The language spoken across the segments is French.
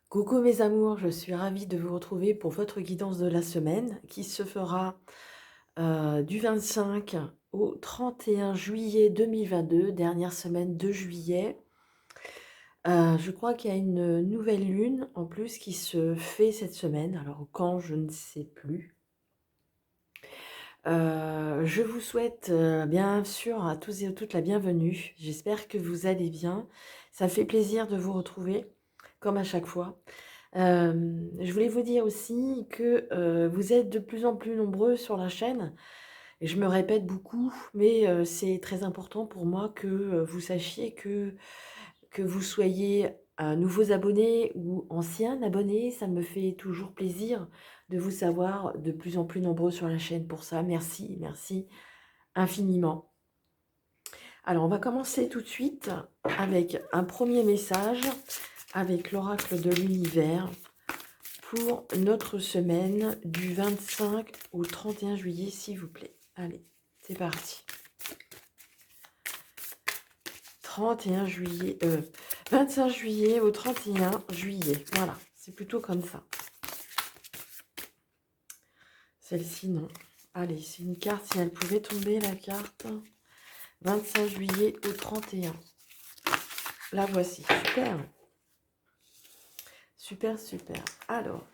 Coucou mes amours, je suis ravie de vous retrouver pour votre guidance de la semaine qui se fera du 25 au 31 juillet 2022, dernière semaine de juillet. Je crois qu'il y a une nouvelle lune en plus qui se fait cette semaine, alors quand je ne sais plus. Je vous souhaite bien sûr à tous et à toutes la bienvenue. J'espère que vous allez bien. Ça me fait plaisir de vous retrouver, comme à chaque fois. Je voulais vous dire aussi que, vous êtes de plus en plus nombreux sur la chaîne et je me répète beaucoup, mais c'est très important pour moi que, vous sachiez que vous soyez, nouveaux abonnés ou anciens abonnés, ça me fait toujours plaisir de vous savoir de plus en plus nombreux sur la chaîne. Pour ça, merci, merci infiniment. Alors on va commencer tout de suite avec un premier message avec l'oracle de l'univers pour notre semaine du 25 au 31 juillet, s'il vous plaît. Allez, c'est parti. 31 juillet, 25 juillet au 31 juillet. Voilà, c'est plutôt comme ça. Celle-ci, non. Allez, c'est une carte, si elle pouvait tomber, la carte. 25 juillet au 31. La voici. Super. Super, super. Alors,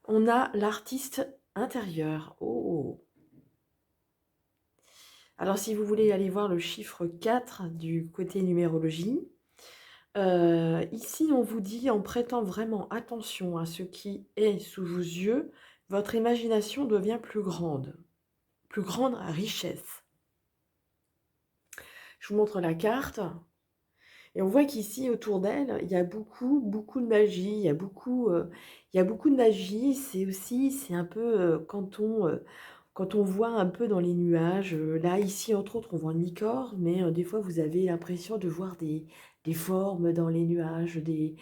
on a l'artiste intérieur. Oh. Alors, si vous voulez aller voir le chiffre 4 du côté numérologie, ici, on vous dit, en prêtant vraiment attention à ce qui est sous vos yeux, votre imagination devient plus grande richesse. Je vous montre la carte et on voit qu'ici, autour d'elle, il y a beaucoup, beaucoup de magie. Il y a beaucoup de magie. C'est un peu quand on voit un peu dans les nuages. Là, ici, entre autres, on voit une licorne, mais des fois, vous avez l'impression de voir des formes dans les nuages, des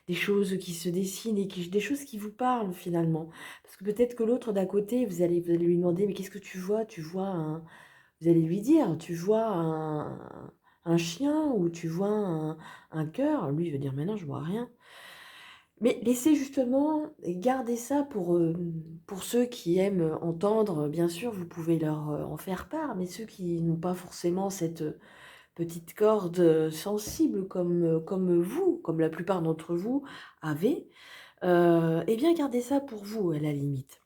choses qui se dessinent et des choses qui vous parlent finalement. Parce que peut-être que l'autre d'à côté, vous allez lui demander, mais qu'est-ce que tu vois? Vous allez lui dire, tu vois un chien ou tu vois un cœur? Lui, il va dire, mais non, je vois rien. Mais laissez justement, garder ça pour ceux qui aiment entendre, bien sûr, vous pouvez leur en faire part, mais ceux qui n'ont pas forcément cette petite corde sensible comme vous, comme la plupart d'entre vous avez, eh bien gardez ça pour vous à la limite.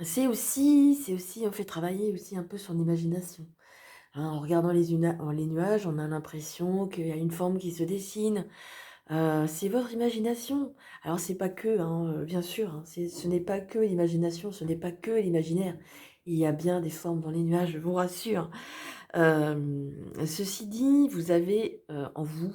C'est aussi, on fait travailler aussi un peu son imagination. Hein, en regardant les nuages, on a l'impression qu'il y a une forme qui se dessine. C'est votre imagination. Alors c'est pas que, hein, bien sûr, hein, ce n'est pas que l'imagination, ce n'est pas que l'imaginaire. Il y a bien des formes dans les nuages, je vous rassure. Ceci dit, vous avez en vous,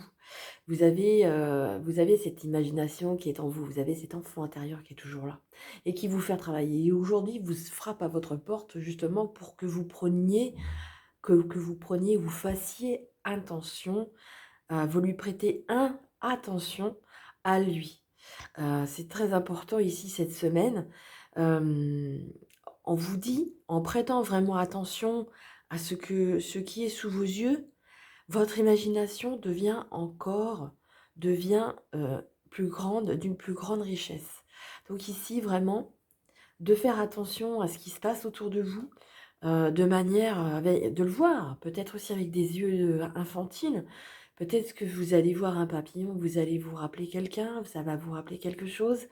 vous avez cette imagination qui est en vous, vous avez cet enfant intérieur qui est toujours là et qui vous fait travailler. Et aujourd'hui, vous frappe à votre porte justement pour que vous preniez, vous fassiez attention, vous lui prêtez attention à lui. C'est très important ici cette semaine. Euh, on vous dit, en prêtant vraiment attention à ce qui est sous vos yeux, votre imagination devient plus grande, d'une plus grande richesse. Donc ici, vraiment, de faire attention à ce qui se passe autour de vous, de manière de le voir, peut-être aussi avec des yeux infantiles. Peut-être que vous allez voir un papillon, vous allez vous rappeler quelqu'un, ça va vous rappeler quelque chose.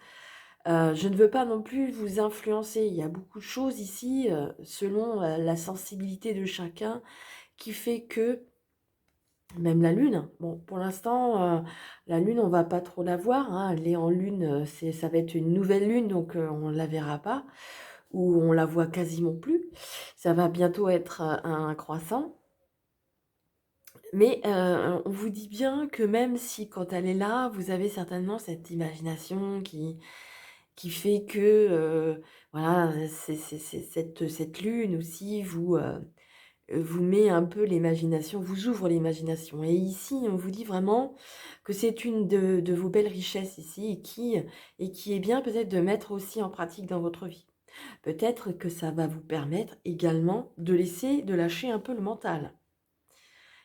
Je ne veux pas non plus vous influencer. Il y a beaucoup de choses ici, selon la sensibilité de chacun, qui fait que même la lune, bon, pour l'instant, la lune, on va pas trop la voir, hein. Elle est en lune, ça va être une nouvelle lune, donc on ne la verra pas, ou on la voit quasiment plus. Ça va bientôt être un croissant. Mais on vous dit bien que même si quand elle est là, vous avez certainement cette imagination qui fait que, voilà, cette lune aussi vous met un peu l'imagination, vous ouvre l'imagination. Et ici, on vous dit vraiment que c'est une de vos belles richesses ici et qui est bien peut-être de mettre aussi en pratique dans votre vie. Peut-être que ça va vous permettre également de lâcher un peu le mental.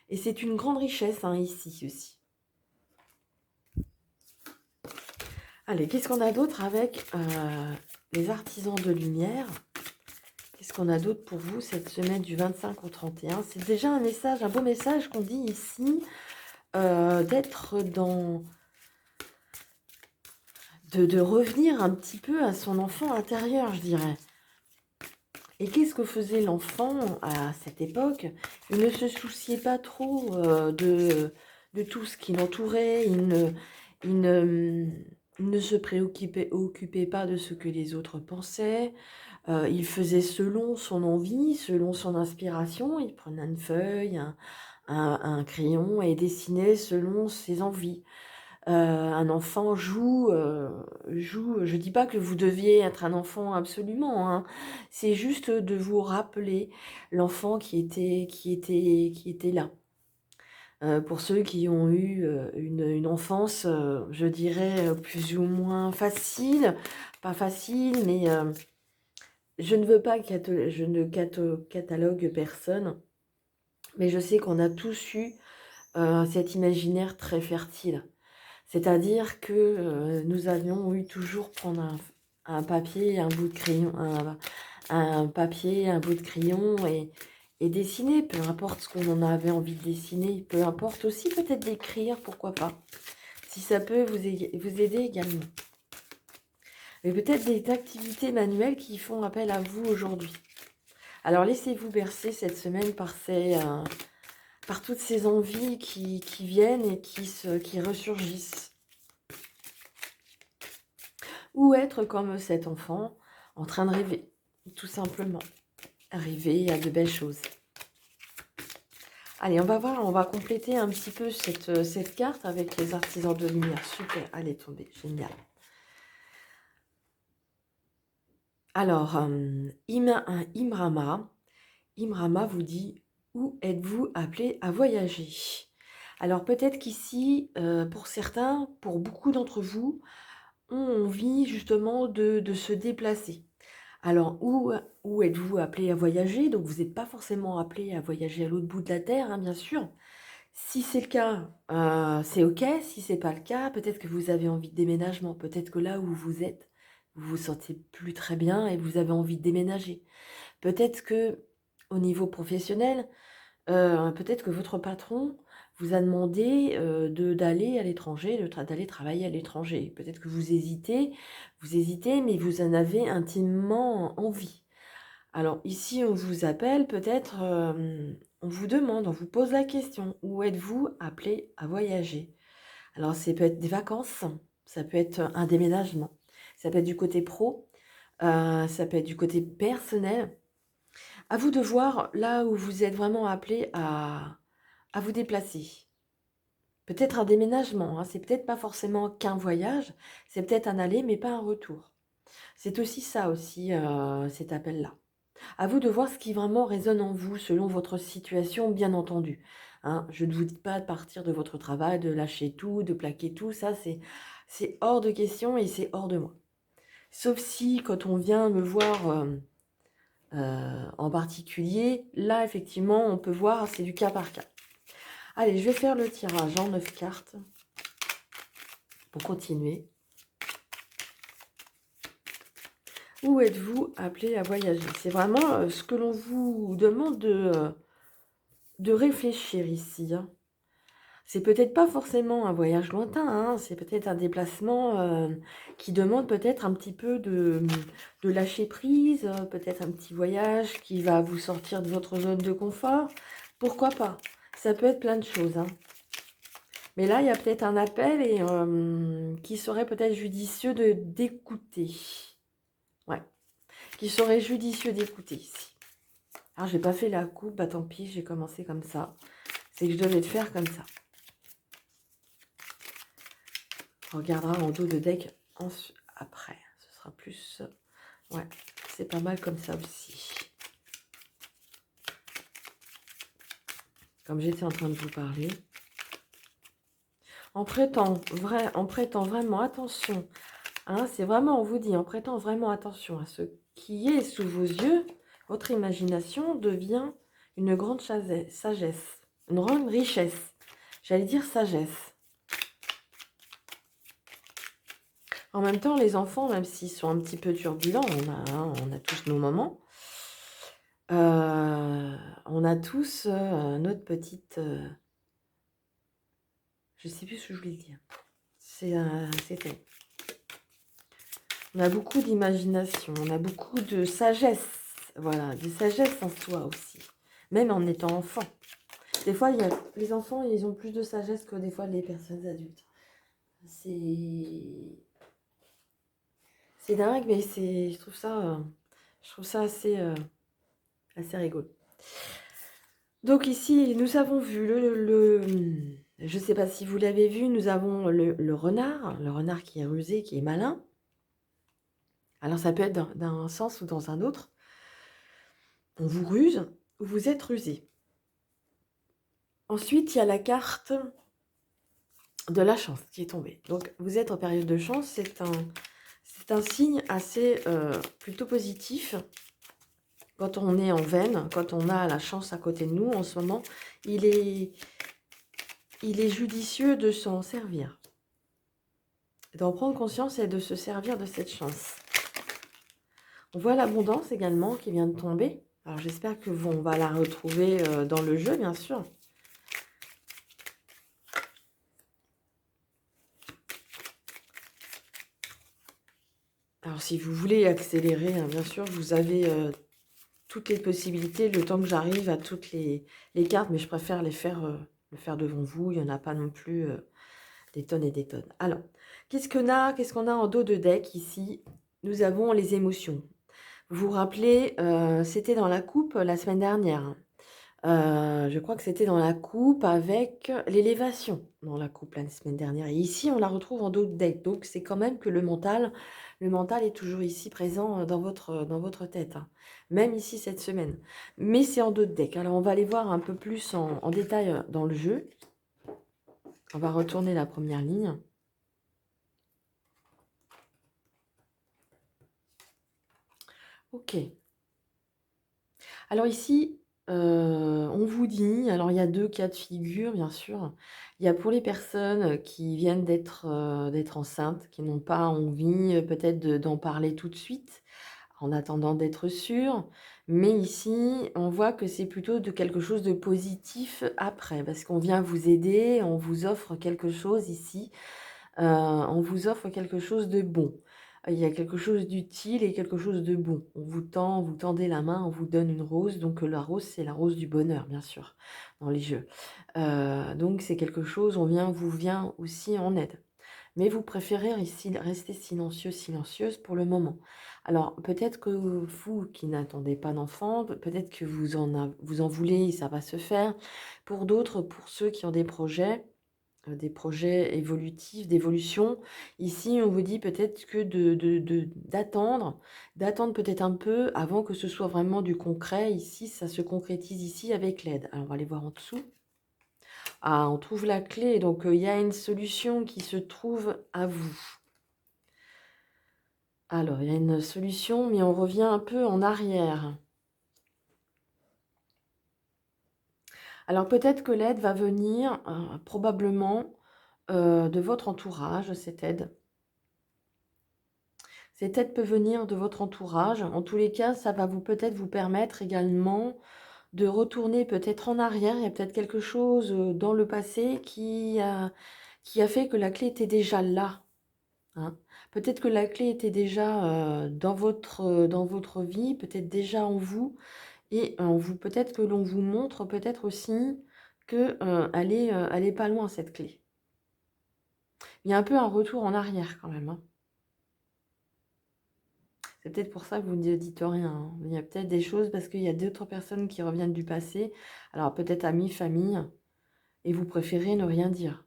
Et c'est une grande richesse, hein, ici aussi. Allez, qu'est-ce qu'on a d'autre avec les artisans de lumière? Qu'est-ce qu'on a d'autre pour vous cette semaine du 25 au 31? C'est déjà un message, un beau message qu'on dit ici, d'être dans... De revenir un petit peu à son enfant intérieur, je dirais. Et qu'est-ce que faisait l'enfant à cette époque? Il ne se souciait pas trop de tout ce qui l'entourait. Il ne, il ne se occupait pas de ce que les autres pensaient. Il faisait selon son envie, selon son inspiration. Il prenait une feuille, un crayon et dessinait selon ses envies. Un enfant joue. Je dis pas que vous deviez être un enfant absolument, hein. C'est juste de vous rappeler l'enfant qui était là. Pour ceux qui ont eu une enfance, je dirais, plus ou moins facile, pas facile, mais je ne veux pas je ne catalogue personne, mais je sais qu'on a tous eu cet imaginaire très fertile. C'est-à-dire que nous avions eu toujours prendre un papier, un bout de crayon, un papier, un bout de crayon et dessiner, peu importe ce qu'on en avait envie de dessiner, peu importe aussi peut-être d'écrire, pourquoi pas, si ça peut vous aider également. Mais peut-être des activités manuelles qui font appel à vous aujourd'hui. Alors laissez-vous bercer cette semaine par toutes ces envies qui viennent et qui ressurgissent. Ou être comme cet enfant, en train de rêver, tout simplement. Rêver à de belles choses. Allez, on va voir, on va compléter un petit peu cette carte avec les artisans de lumière. Super, elle est tombée, génial. Alors, Imrama vous dit, où êtes-vous appelé à voyager? Alors peut-être qu'ici, pour certains, pour beaucoup d'entre vous, ont envie justement de se déplacer. Alors, où êtes-vous appelé à voyager? Donc, vous n'êtes pas forcément appelé à voyager à l'autre bout de la Terre, hein, bien sûr. Si c'est le cas, c'est OK. Si c'est pas le cas, peut-être que vous avez envie de déménagement. Peut-être que là où vous êtes, vous vous sentez plus très bien et vous avez envie de déménager. Peut-être que au niveau professionnel, peut-être que votre patron vous a demandé d'aller à l'étranger, d'aller travailler à l'étranger. Peut-être que vous hésitez, mais vous en avez intimement envie. Alors ici, on vous appelle, peut-être, on vous demande, on vous pose la question, où êtes-vous appelé à voyager? Alors ça peut être des vacances, ça peut être un déménagement, ça peut être du côté pro, ça peut être du côté personnel. À vous de voir là où vous êtes vraiment appelé à vous déplacer. Peut-être un déménagement, hein, c'est peut-être pas forcément qu'un voyage, c'est peut-être un aller mais pas un retour. C'est aussi ça aussi, cet appel-là. À vous de voir ce qui vraiment résonne en vous selon votre situation, bien entendu. Hein, je ne vous dis pas de partir de votre travail, de lâcher tout, de plaquer tout, ça c'est hors de question et c'est hors de moi. Sauf si quand on vient me voir en particulier, là effectivement on peut voir, c'est du cas par cas. Allez, je vais faire le tirage en 9 cartes pour continuer. Où êtes-vous appelé à voyager? C'est vraiment ce que l'on vous demande de réfléchir ici. Hein. C'est peut-être pas forcément un voyage lointain, hein, c'est peut-être un déplacement qui demande peut-être un petit peu de lâcher prise, peut-être un petit voyage qui va vous sortir de votre zone de confort. Pourquoi pas? Ça peut être plein de choses. Hein. Mais là, il y a peut-être un appel et qui serait peut-être judicieux d'écouter. Ouais, qui serait judicieux d'écouter ici. Alors, j'ai pas fait la coupe, bah tant pis, j'ai commencé comme ça. C'est que je devais le faire comme ça. On regardera en dos de deck après. Ce sera plus... ouais, c'est pas mal comme ça aussi. Comme j'étais en train de vous parler. En prêtant vraiment attention. Hein, c'est vraiment, on vous dit, en prêtant vraiment attention à ce qui est sous vos yeux, votre imagination devient une grande sagesse, une grande richesse. J'allais dire sagesse. En même temps, les enfants, même s'ils sont un petit peu turbulents, on a tous nos moments. On a tous notre petite. Je sais plus ce que je voulais dire. C'était. On a beaucoup d'imagination, on a beaucoup de sagesse. Voilà, de sagesse en soi aussi. Même en étant enfant. Des fois, les enfants, ils ont plus de sagesse que des fois les personnes adultes. C'est dingue, mais je trouve ça assez rigolo. Donc ici, nous avons vu je ne sais pas si vous l'avez vu, nous avons le renard qui est rusé, qui est malin. Alors ça peut être d'un sens ou dans un autre. On vous ruse ou vous êtes rusé. Ensuite, il y a la carte de la chance qui est tombée. Donc vous êtes en période de chance, c'est un signe assez plutôt positif. Quand on est en veine, quand on a la chance à côté de nous en ce moment, il est judicieux de s'en servir, d'en prendre conscience et de se servir de cette chance. On voit l'abondance également qui vient de tomber. Alors j'espère que on va la retrouver dans le jeu, bien sûr. Alors si vous voulez accélérer, hein, bien sûr, vous avez toutes les possibilités, le temps que j'arrive à toutes les cartes, mais je préfère le faire devant vous. Il n'y en a pas non plus des tonnes et des tonnes. Alors, qu'est-ce qu'on a en dos de deck ici? Nous avons les émotions. Vous vous rappelez, c'était dans la coupe la semaine dernière. Je crois que c'était dans la coupe avec l'élévation dans la coupe la semaine dernière. Et ici, on la retrouve en dos de deck. Donc, c'est quand même que le mental est toujours ici présent dans votre tête, hein. Même ici cette semaine. Mais c'est en dos de deck. Alors, on va aller voir un peu plus en détail dans le jeu. On va retourner la première ligne. Ok. Alors ici, on vous dit, alors il y a 2 cas de figure, bien sûr. Il y a pour les personnes qui viennent d'être enceintes, qui n'ont pas envie, peut-être d'en parler tout de suite, en attendant d'être sûres. Mais ici, on voit que c'est plutôt de quelque chose de positif après, parce qu'on vient vous aider, on vous offre quelque chose ici, on vous offre quelque chose de bon. Il y a quelque chose d'utile et quelque chose de bon. Vous tendez la main, on vous donne une rose. Donc la rose, c'est la rose du bonheur, bien sûr, dans les jeux. Donc c'est quelque chose, vous vient aussi en aide. Mais vous préférez ici rester silencieux, silencieuse pour le moment. Alors peut-être que vous qui n'attendez pas d'enfant, peut-être que vous en voulez et ça va se faire. Pour d'autres, pour ceux qui ont des projets évolutifs, d'évolution. Ici, on vous dit peut-être que d'attendre peut-être un peu avant que ce soit vraiment du concret. Ici, ça se concrétise ici avec l'aide. Alors, on va aller voir en dessous. Ah, on trouve la clé. Donc, il y a une solution qui se trouve à vous. Alors, il y a une solution, mais on revient un peu en arrière. Alors, peut-être que l'aide va venir probablement de votre entourage, cette aide. Cette aide peut venir de votre entourage. En tous les cas, ça va peut-être vous permettre également de retourner peut-être en arrière. Il y a peut-être quelque chose dans le passé qui a fait que la clé était déjà là, hein. Peut-être que la clé était déjà dans votre vie, peut-être déjà en vous. Et peut-être que l'on vous montre peut-être aussi que elle est pas loin, cette clé. Il y a un peu un retour en arrière quand même, hein. C'est peut-être pour ça que vous ne dites rien, hein. Il y a peut-être des choses parce qu'il y a d'autres personnes qui reviennent du passé. Alors peut-être amis, famille, et vous préférez ne rien dire.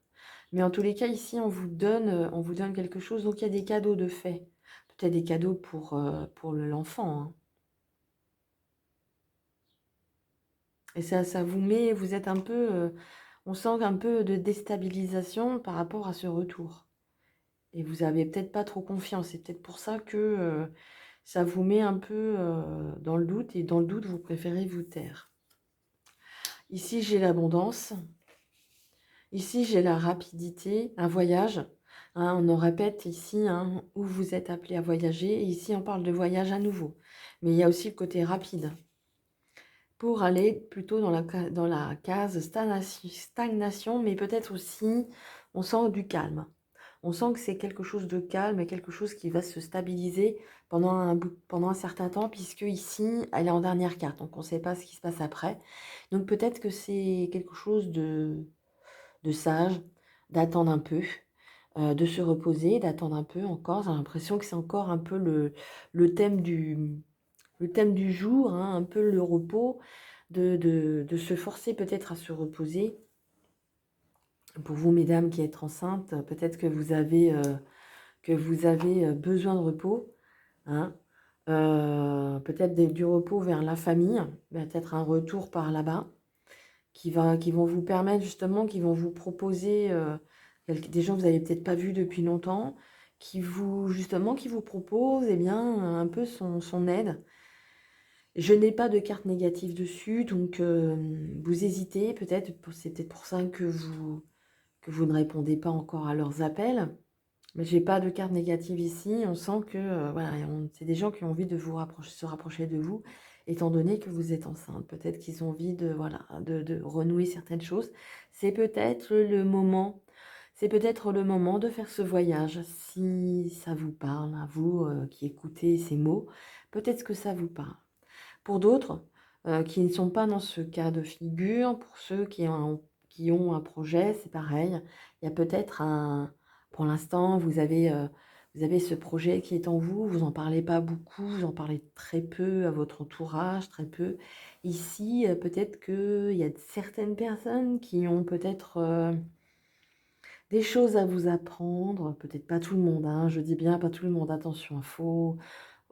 Mais en tous les cas, ici, on vous donne quelque chose. Donc il y a des cadeaux de fait. Peut-être des cadeaux pour l'enfant, hein. Et ça vous met, vous êtes un peu, on sent un peu de déstabilisation par rapport à ce retour. Et vous avez peut-être pas trop confiance. C'est peut-être pour ça que ça vous met un peu dans le doute. Et dans le doute, vous préférez vous taire. Ici, j'ai l'abondance. Ici, j'ai la rapidité, un voyage. Hein, on nous répète ici, hein, où vous êtes appelé à voyager. Et ici, on parle de voyage à nouveau. Mais il y a aussi le côté rapide. Pour aller plutôt dans la case stagnation, mais peut-être aussi, on sent du calme. On sent que c'est quelque chose de calme et quelque chose qui va se stabiliser pendant un certain temps, puisque ici, elle est en dernière carte, donc on ne sait pas ce qui se passe après. Donc peut-être que c'est quelque chose de sage, d'attendre un peu, de se reposer, d'attendre un peu encore. J'ai l'impression que c'est encore un peu le thème le thème du jour, hein, un peu le repos, de se forcer peut-être à se reposer. Pour vous, mesdames qui êtes enceintes, peut-être que vous avez besoin de repos, hein. Peut-être du repos vers la famille, peut-être un retour par là-bas, qui vont vous permettre justement, qui vont vous proposer des gens que vous n'avez peut-être pas vus depuis longtemps, justement, qui vous proposent eh bien, un peu son aide. Je n'ai pas de carte négative dessus, donc vous hésitez, c'est peut-être pour ça que vous ne répondez pas encore à leurs appels. Mais j'ai pas de carte négative ici. On sent que voilà, c'est des gens qui ont envie de se rapprocher de vous, étant donné que vous êtes enceinte. Peut-être qu'ils ont envie de, voilà, de renouer certaines choses. C'est peut-être le moment, c'est peut-être le moment de faire ce voyage. Si ça vous parle, à vous qui écoutez ces mots, peut-être que ça vous parle. Pour d'autres qui ne sont pas dans ce cas de figure, pour ceux qui ont un projet, c'est pareil. Il y a peut-être pour l'instant, vous avez ce projet qui est en vous, vous n'en parlez pas beaucoup, vous en parlez très peu à votre entourage, très peu. Ici, peut-être qu'il y a certaines personnes qui ont peut-être des choses à vous apprendre, peut-être pas tout le monde, hein, je dis bien pas tout le monde, attention, on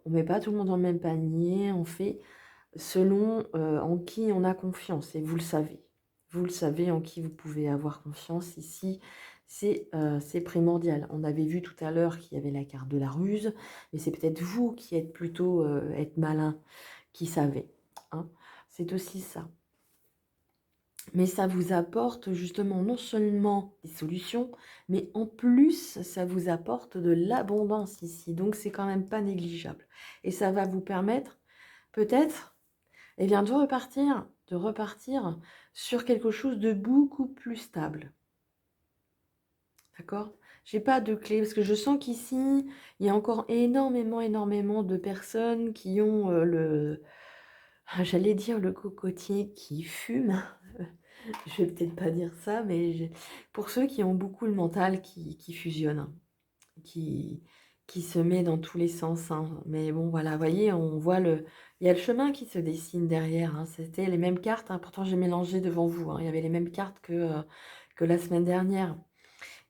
met pas tout le monde dans le même panier, on fait selon en qui on a confiance, et vous le savez. Vous le savez en qui vous pouvez avoir confiance ici, c'est primordial. On avait vu tout à l'heure qu'il y avait la carte de la ruse, mais c'est peut-être vous qui êtes plutôt être malin, qui savez, hein. C'est aussi ça. Mais ça vous apporte justement non seulement des solutions, mais en plus, ça vous apporte de l'abondance ici. Donc, c'est quand même pas négligeable. Et ça va vous permettre peut-être eh bien, de repartir sur quelque chose de beaucoup plus stable. D'accord? J'ai pas de clé parce que je sens qu'ici, il y a encore énormément de personnes qui ont j'allais dire le cocotier qui fume. Je vais peut-être pas dire ça, mais pour ceux qui ont beaucoup le mental qui fusionne, hein, qui, qui se met dans tous les sens, hein. Mais bon, voilà, vous voyez, il y a le chemin qui se dessine derrière, hein. C'était les mêmes cartes, hein. Pourtant j'ai mélangé devant vous, hein. Il y avait les mêmes cartes que la semaine dernière.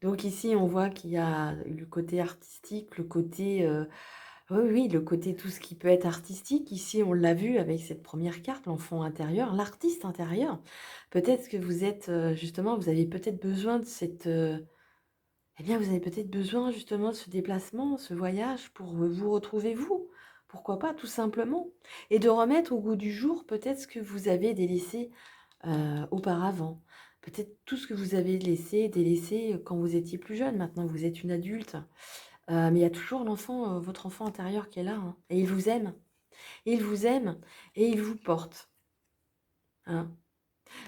Donc ici, on voit qu'il y a le côté artistique, le côté, oui, le côté tout ce qui peut être artistique. Ici, on l'a vu avec cette première carte, l'enfant intérieur, l'artiste intérieur. Peut-être que vous êtes, justement, vous avez peut-être besoin de eh bien, vous avez peut-être besoin justement de ce déplacement, ce voyage pour vous retrouver vous. Pourquoi pas, tout simplement. Et de remettre au goût du jour peut-être ce que vous avez délaissé auparavant. Peut-être tout ce que vous avez délaissé quand vous étiez plus jeune. Maintenant, vous êtes une adulte. Mais il y a toujours votre enfant intérieur qui est là, hein. Et il vous aime. Il vous aime et il vous porte, hein.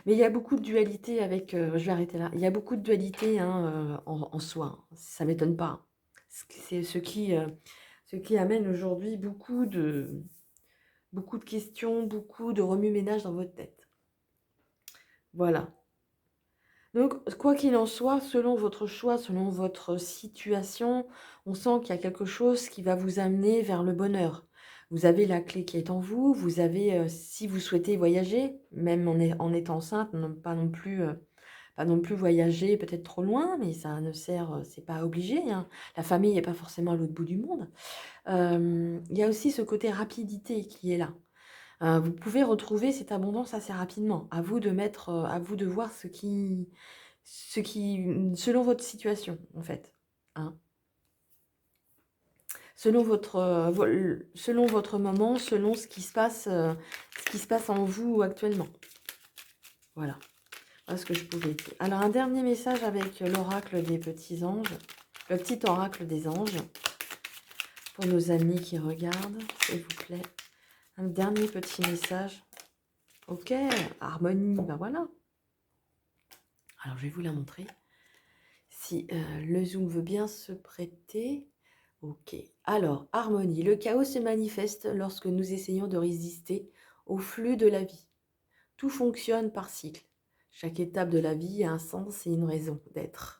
Mais il y a beaucoup de dualité je vais arrêter là. Il y a beaucoup de dualité, hein, en soi, hein. Ça m'étonne pas. C'est ce qui amène aujourd'hui beaucoup de questions, beaucoup de remue-ménage dans votre tête. Voilà. Donc, quoi qu'il en soit, selon votre choix, selon votre situation, on sent qu'il y a quelque chose qui va vous amener vers le bonheur. Vous avez la clé qui est en vous, vous avez, si vous souhaitez voyager, même en étant enceinte, pas non plus voyager peut-être trop loin, mais ça ne sert, c'est pas obligé, hein. La famille n'est pas forcément à l'autre bout du monde. Il y a aussi ce côté rapidité qui est là. Vous pouvez retrouver cette abondance assez rapidement. À vous de voir selon votre situation, en fait, hein. Selon votre moment, selon ce qui se passe en vous actuellement. Voilà ce que je pouvais dire. Alors, un dernier message avec l'oracle des petits anges. Le petit oracle des anges, pour nos amis qui regardent, s'il vous plaît. Un dernier petit message. Ok, harmonie, ben voilà. Alors, je vais vous la montrer. Si le zoom veut bien se prêter. Ok. Alors, harmonie. Le chaos se manifeste lorsque nous essayons de résister au flux de la vie. Tout fonctionne par cycle. Chaque étape de la vie a un sens et une raison d'être.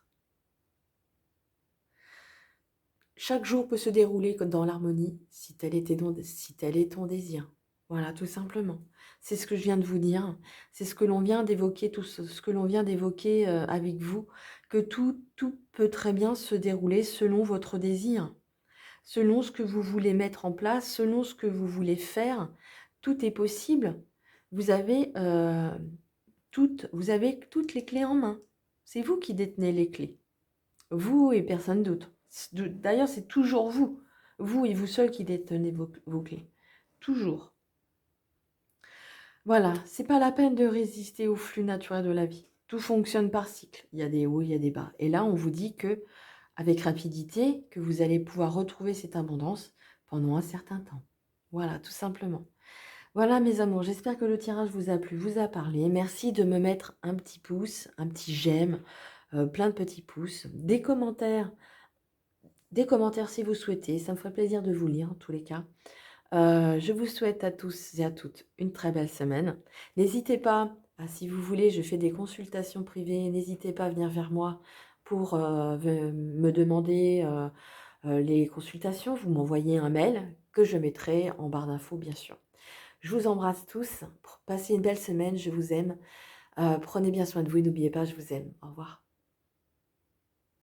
Chaque jour peut se dérouler comme dans l'harmonie si tel est ton désir. Voilà, tout simplement. C'est ce que je viens de vous dire. C'est ce que l'on vient d'évoquer, tout ce que l'on vient d'évoquer avec vous, que tout peut très bien se dérouler selon votre désir, selon ce que vous voulez mettre en place, selon ce que vous voulez faire. Tout est possible. Vous avez, vous avez toutes les clés en main. C'est vous qui détenez les clés. Vous et personne d'autre. D'ailleurs, c'est toujours vous. Vous et vous seul qui détenez vos clés. Toujours. Voilà, c'est pas la peine de résister au flux naturel de la vie. Tout fonctionne par cycle. Il y a des hauts, il y a des bas. Et là, on vous dit que, avec rapidité, que vous allez pouvoir retrouver cette abondance pendant un certain temps. Voilà, tout simplement. Voilà, mes amours, j'espère que le tirage vous a plu, vous a parlé. Merci de me mettre un petit pouce, un petit j'aime, plein de petits pouces, des commentaires si vous souhaitez. Ça me ferait plaisir de vous lire, en tous les cas. Je vous souhaite à tous et à toutes une très belle semaine. N'hésitez pas, si vous voulez, je fais des consultations privées. N'hésitez pas à venir vers moi pour me demander les consultations. Vous m'envoyez un mail que je mettrai en barre d'infos, bien sûr. Je vous embrasse tous. Passez une belle semaine. Je vous aime. Prenez bien soin de vous et n'oubliez pas, je vous aime. Au revoir.